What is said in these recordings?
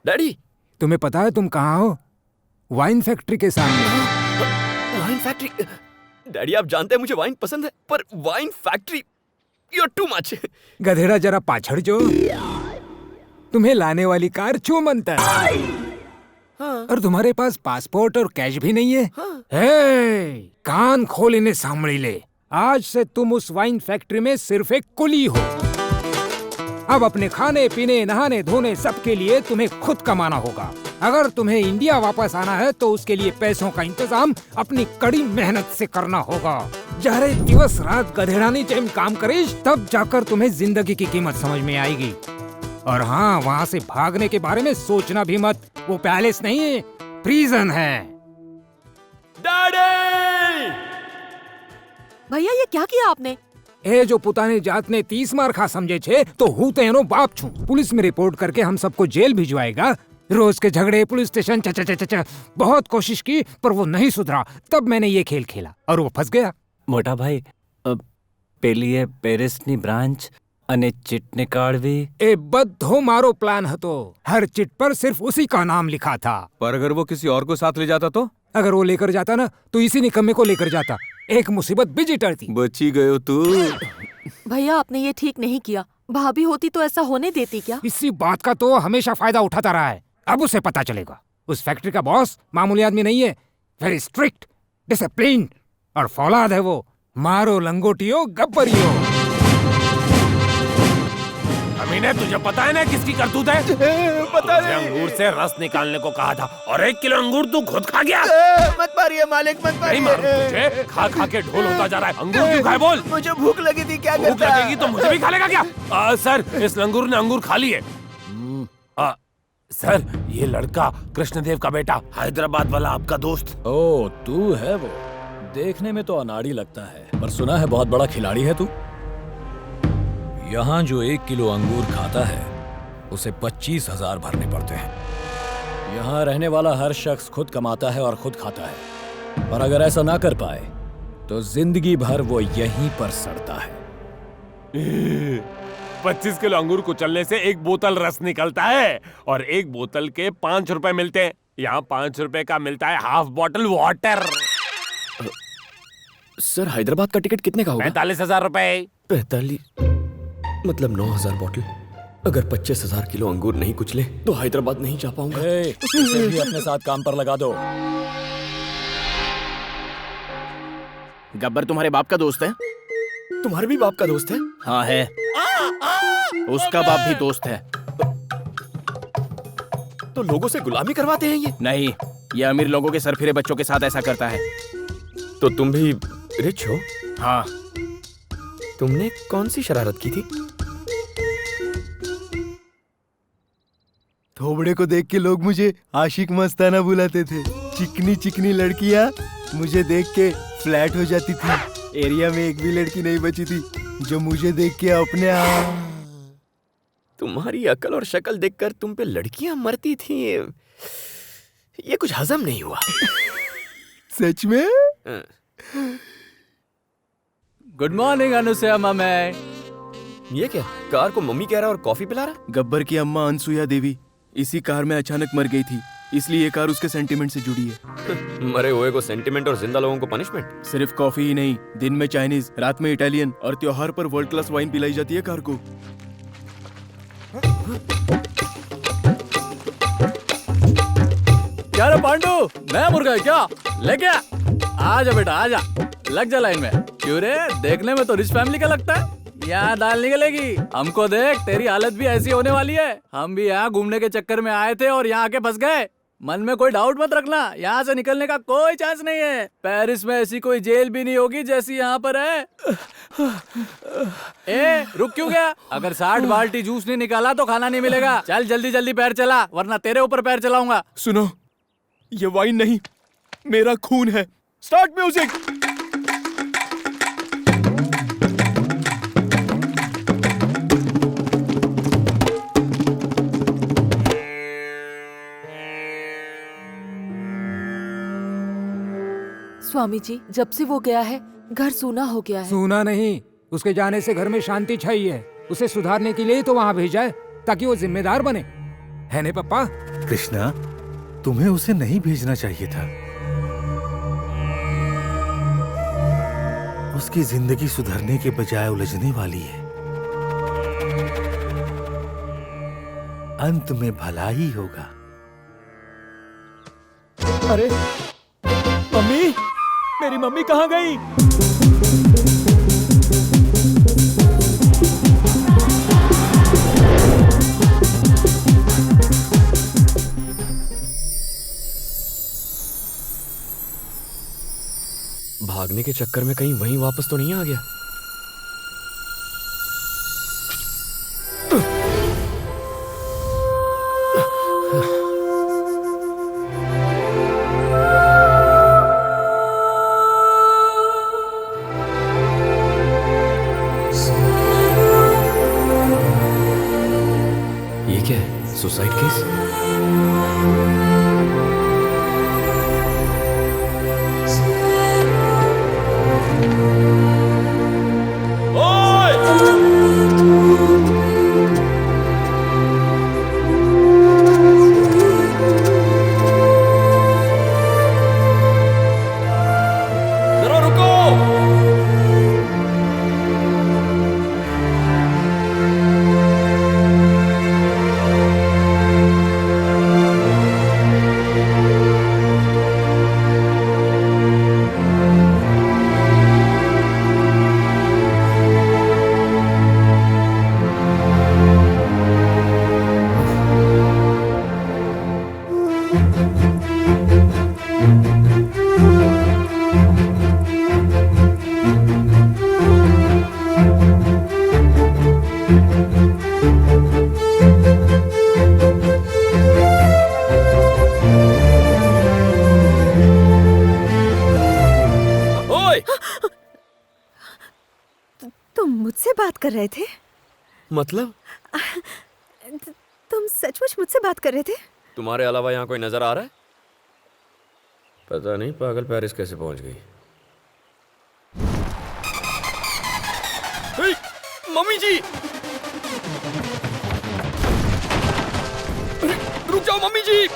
Daddy, तुम्हें पता है तुम कहाँ हो? वाइन फैक्ट्री के सामने। Wine factory? डैडी आप जानते हैं मुझे वाइन पसंद है, पर wine factory, you are too much. गधेड़ा जरा पाछड़ जो। तुम्हें लाने वाली कार चूमंतर। हाँ। और तुम्हारे पास पासपोर्ट और कैश भी नहीं है। हाँ। हे, कान खोल इन्हें सांभળી ले। आज से तुम उस वाइन फैक्ट्री में सिर्फ एक कुली हो। अब अपने खाने पीने नहाने धोने सबके लिए तुम्हें खुद कमाना होगा। अगर तुम्हें इंडिया वापस आना है तो उसके लिए पैसों का इंतजाम अपनी कड़ी मेहनत से करना होगा। जहरे दिवस रात गधेड़ानी जेम काम करीश, तब जाकर तुम्हें जिंदगी की कीमत समझ में आएगी। और हाँ, वहाँ से भागने के बारे में सोचना भी मत। वो पैलेस नहीं है, प्रिजन है। डैडी! भैया ये क्या किया आपने? ए जो पुतानी जात ने 30 मार खा समझे छे तो हूँ तो एनो बाप छू। पुलिस में रिपोर्ट करके हम सबको जेल भिजवाएगा। रोज के झगड़े, पुलिस स्टेशन, च बहुत कोशिश की पर वो नहीं सुधरा। तब मैंने ये खेल खेला और वो फंस गया। મોટા ભાઈ પેલી એ પેરિસની બ્રાન્ચ અને ચીટને કાઢવી ए बद्धो मारो प्लान हतो। हर चिट पर सिर्फ उसी का नाम लिखा था। पर अगर वो किसी और को साथ ले जाता तो? अगर वो लेकर जाता ना तो इसी निकम्मे को लेकर जाता। एक मुसीबत बिजी टरती। बची गयो तू। भैया आपने ये ठीक नहीं किया। भाभी होती तो ऐसा होने देती क्या? इसी बात का तो हमेशा फायदा उठाता रहा है। अब उसे पता चलेगा उस फैक्ट्री का बॉस मामूली आदमी नहीं है। वेरी स्ट्रिक्ट, डिसिप्लिन और फौलाद है वो। मारो लंगोटियो गब्बरियो। अमीने तुझे पता है ना किसकी करतूत है? पता तुझे अंगूर से रस निकालने को कहा था और 1 किलो अंगूर तू खुद खा गया। मत मारिए मालिक, मत नहीं मारिए। मारूं तुझे, खा खा के ढोल होता जा रहा है। अंगूर क्यों खाए बोल? मुझे भूख लगी थी, क्या भूख करता? लगेगी तो मुझे भी खा लेगा क्या? सर इस लंगूर ने अंगूर खा लिए। सर ये लड़का कृष्णदेव का बेटा, हैदराबाद वाला आपका दोस्त। ओ तू है वो। देखने में तो अनाड़ी लगता है पर सुना है बहुत बड़ा खिलाड़ी है तू। यहाँ जो 1 किलो अंगूर खाता है उसे 25,000 भरने पड़ते हैं। यहाँ रहने वाला हर शख्स खुद कमाता है और खुद खाता है, पर अगर ऐसा ना कर पाए तो जिंदगी भर वो यहीं पर सड़ता है। 25 किलो अंगूर कुचलने से 1 बोतल रस निकलता है और 1 बोतल के 5 रुपए मिलते हैं। यहाँ 5 रुपए का मिलता है half bottle water. Sir Hyderabad का टिकट कितने का होगा? 45,000 रुपए। 45 मतलब 9,000 बॉटल। अगर 25,000 किलो अंगूर नहीं कुचले तो हैदराबाद नहीं जा पाऊंगा। इसे भी अपने साथ काम पर लगा दो। गब्बर तुम्हारे बाप का दोस्त है? तुम्हारे भी बाप का दोस्त है? हाँ है। उसका बाप भी दोस्त है। तो लोगों से गुलामी करवाते हैं ये? नहीं, ये अमीर लोगों के सरफिरे बच्चों के साथ ऐसा करता है। तो तुम भी रिच हो? हाँ। तुमने कौन सी शरारत की थी? थोबड़े को देख के लोग मुझे आशिक मस्ताना बुलाते थे। चिकनी चिकनी लड़कियां मुझे देख के फ्लैट हो जाती थी। एरिया में एक भी लड़की नहीं बची थी जो मुझे देख के अपने आप। तुम्हारी अकल और शक्ल देखकर तुम पे लड़कियां मरती थी, ये कुछ हजम नहीं हुआ। सच में? गुड मॉर्निंग अनुसया मामा। ये क्या, कार को मम्मी कह रहा है और कॉफी पिला रहा? गब्बर की अम्मा अनसुया देवी इसी कार में अचानक मर गई थी, इसलिए ये कार उसके सेंटिमेंट से जुड़ी है। मरे हुए को सेंटिमेंट और जिंदा लोगों को पनिशमेंट। सिर्फ कॉफी ही नहीं, दिन में चाइनीज, रात में इटालियन और त्योहार पर वर्ल्ड क्लास वाइन पिलाई जाती है कार को। क्या रे पांडू, नया मुर्गा है क्या? लेके आ जा बेटा, आ जा, लग जा लाइन में। क्यों रे, देखने में तो रिच फैमिली का लगता है। यहाँ दाल निकलेगी। हमको देख, तेरी हालत भी ऐसी होने वाली है। हम भी यहाँ घूमने के चक्कर में आए थे और यहाँ आके फंस गए। मन में कोई डाउट मत रखना, यहाँ से निकलने का कोई चांस नहीं है। पेरिस में ऐसी कोई जेल भी नहीं होगी जैसी यहाँ पर है। ए, रुक क्यों गया? अगर 60 बाल्टी जूस नहीं निकाला तो खाना नहीं मिलेगा। चल जल्दी जल्दी पैर चला, वरना तेरे ऊपर पैर चलाऊंगा। सुनो, ये वाइन नहीं, मेरा खून है। Start music. स्वामी जी, जब से वो गया है घर सूना हो गया है। सूना नहीं, उसके जाने से घर में शांति छाई है। उसे सुधारने के लिए ही तो वहाँ भेजा है ताकि वो जिम्मेदार बने, है ने पप्पा? कृष्णा, तुम्हें उसे नहीं भेजना चाहिए था। उसकी जिंदगी सुधरने के बजाय उलझने वाली है। अंत में भला ही होगा। अरे मम्मी, मेरी मम्मी कहाँ गई? भागने के चक्कर में कहीं वहीं वापस तो नहीं आ गया? ये क्या है? Suicide case? तुम मुझसे बात कर रहे थे? मतलब? तुम सचमुच मुझसे बात कर रहे थे? तुम्हारे अलावा यहाँ कोई नजर आ रहा है? पता नहीं पागल पेरिस कैसे पहुंच गई। मम्मी जी, रुक जाओ मम्मी जी।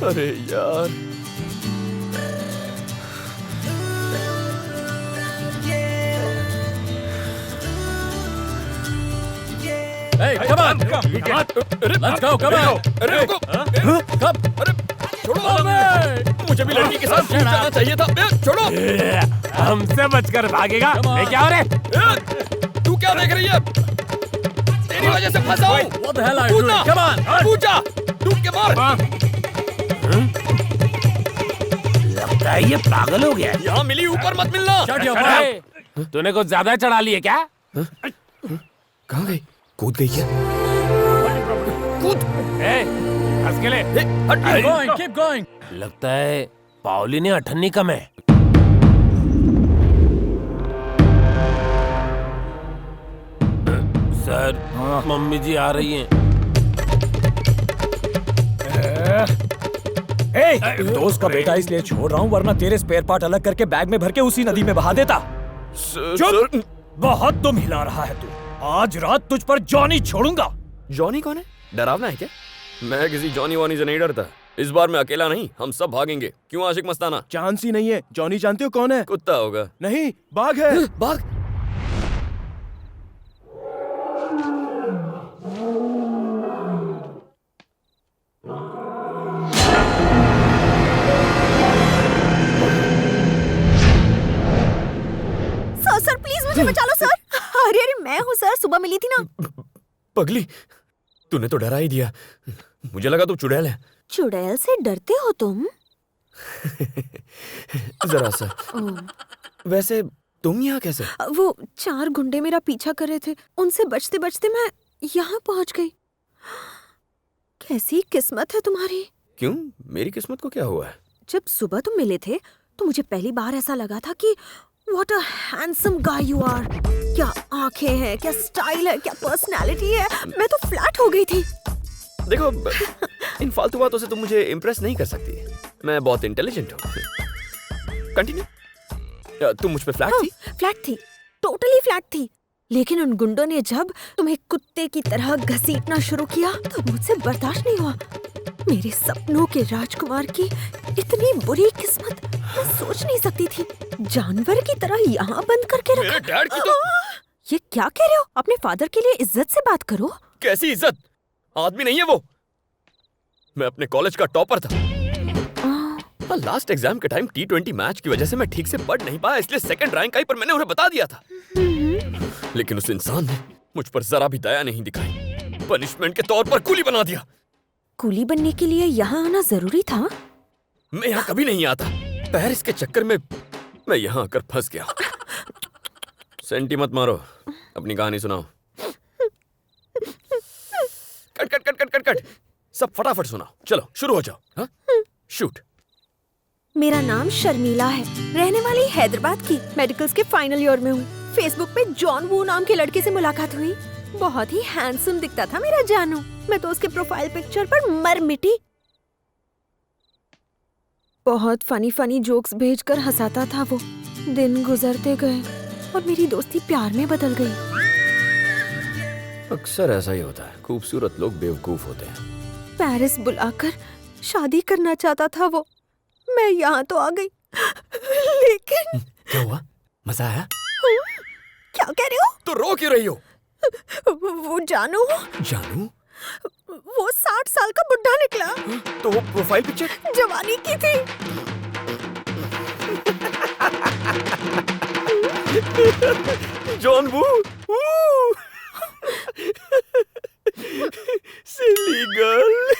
अरे यार, Hey, come on! Let's go, come on! अरे रुको, Come! अरे छोड़ो, मुझे भी लड़की के साथ शूट करना चाहिए था। छोड़ो, हमसे बचकर भागेगा? ये क्या हो रहा है? तू क्या देख रही है? तेरी वजह से फंसा हूँ। What the hell are you doing? Come on! कूद जा, डूब के मार। लगता है ये पागल हो गया। यहाँ मिली ऊपर मत मिलना। Shut your mouth! तूने कुछ ज्यादा चढ़ा ली है क्या? कहाँ गई? कूद गई क्या? कूद। हंस के ले। Keep going, keep going! लगता है पाओली ने अठन्नी कम है। सर, मम्मी जी आ रही हैं। दोस्त का बेटा इसलिए छोड़ रहा हूँ, वरना तेरे स्पेयर पार्ट अलग करके बैग में भर के उसी नदी में बहा देता। चुप! बहुत दुम हिला रहा है तू। आज रात तुझ पर जॉनी छोड़ूंगा। जॉनी कौन है? डरावना है क्या? मैं किसी जॉनी वॉनी से नहीं डरता। इस बार मैं अकेला नहीं, हम सब भागेंगे। क्यों आशिक मस्ताना? चांस ही नहीं है। जॉनी जानते हो कौन है? कुत्ता होगा। नहीं, बाघ है। बाघ? सर प्लीज मुझे बचा लो सर। अरे अरे मैं हूँ सर, सुबह मिली थी ना। पगली, तूने तो डरा ही दिया। मुझे लगा तू चुड़ैल है। चुड़ैल से डरते हो तुम? जरा सा। वैसे तुम यहाँ कैसे? वो 4 गुंडे मेरा पीछा कर रहे थे, उनसे बचते बचते मैं यहाँ पहुँच गई। कैसी किस्मत है तुम्हारी। क्यों, मेरी किस्मत को क्या हुआ है? जब सुबह तुम मिले थे तो मुझे पहली बार ऐसा लगा था कि what a handsome guy you are. क्या आंखें हैं, क्या स्टाइल है, क्या पर्सनालिटी है। मैं तो फ्लैट हो गई थी। देखो, इन फालतू बातों से तुम मुझे इम्प्रेस नहीं कर सकती। मैं बहुत इंटेलिजेंट हूँ। कंटिन्यू। तुम मुझ पे फ्लैट थी? फ्लैट थी, टोटली फ्लैट थी। लेकिन उन गुंडों ने जब तुम्हें कुत्ते की तरह घसीटना शुरू किया तो मुझसे बर्दाश्त नहीं हुआ। मेरे सपनों के राजकुमार की इतनी बुरी किस्मत मैं सोच नहीं सकती थी। जानवर की तरह यहाँ बंद करके रखा। मेरे डैड की तो ये क्या कह रहे हो? अपने फादर के लिए इज्जत से बात करो। कैसी इज्जत? आदमी नहीं है वो। मैं अपने कॉलेज का टॉपर था। लास्ट एग्जाम के टाइम T20 मैच की वजह से मैं ठीक से पढ़ नहीं पाया, इसलिए सेकंड रैंक आई, पर मैंने उन्हें बता दिया था। लेकिन उस इंसान ने मुझ पर जरा भी दया नहीं दिखाई, पनिशमेंट के तौर पर कूली बना दिया। कूली बनने के लिए यहाँ आना जरूरी था? मैं यहाँ कभी नहीं आता। पेरिस के चक्कर में मैं यहाँ आकर फंस गया। सेंटी मत मारो, अपनी कहानी सुनाओ। Cut cut cut cut cut cut, सब फटाफट सुनाओ। चलो शुरू हो जाओ। हाँ? शूट। मेरा नाम शर्मिला है, रहने वाली हैदराबाद की। मेडिकल्स के फाइनल ईयर में हूँ। फेसबुक पे जॉन वू नाम के लड़के से मुलाकात हुई। बहुत ही हैंडसम दिखता था मेरा जानू। मैं तो उसके प्रोफाइल पिक्चर पर मर मिटी। बहुत फनी फनी जोक्स भेजकर हंसाता था वो। दिन गुजरते गए और मेरी दोस्ती प्यार में बदल गई। अक्सर ऐसा ही होता है, खूबसूरत लोग बेवकूफ होते हैं। पेरिस बुलाकर शादी करना चाहता था वो। मैं यहाँ तो आ गई, लेकिन क्या हुआ? मजा आया? क्या कह रहे हो? तो रो क्यों रही हो? वो जानू जानू? वो 60 साल का बुढ़ा निकला। तो वो प्रोफाइल पिक्चर जवानी की थी। John Woo. Silly girl.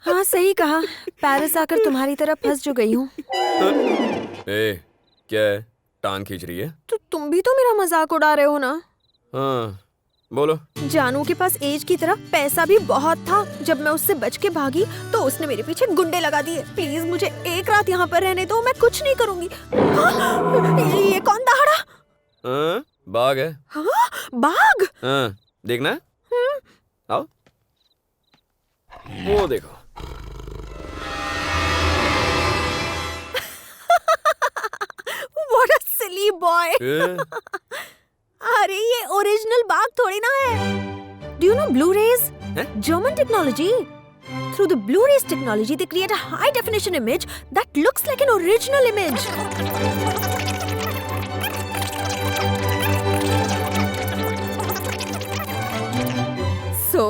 हाँ सही कहा। पेरिस आकर तुम्हारी तरह फंस जो गई हूँ। ए, क्या है? टांग खींच रही है? तो तुम भी तो मेरा मजाक उड़ा रहे हो ना? हाँ, बोलो। जानू के पास एज की तरह पैसा भी बहुत था। जब मैं उससे बच के भागी तो उसने मेरे पीछे गुंडे लगा दिए। प्लीज मुझे एक रात यहाँ पर रहने दो, मैं कुछ नहीं करूँगी। ये कौन दहाड़ा? हाँ, बाघ है। हाँ, बाघ? हाँ, देखना? आओ। वो देखो। What a silly boy! ए? अरे ये ओरिजिनल बाघ थोड़ी ना है। Do you know Blu-rays? German technology. Through the Blu-rays technology, they create a high-definition image that looks like an original image. So?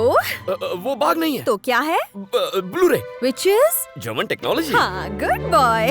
वो बाघ नहीं है। तो क्या है? Blu-ray. Which is? German technology. हाँ, good boy.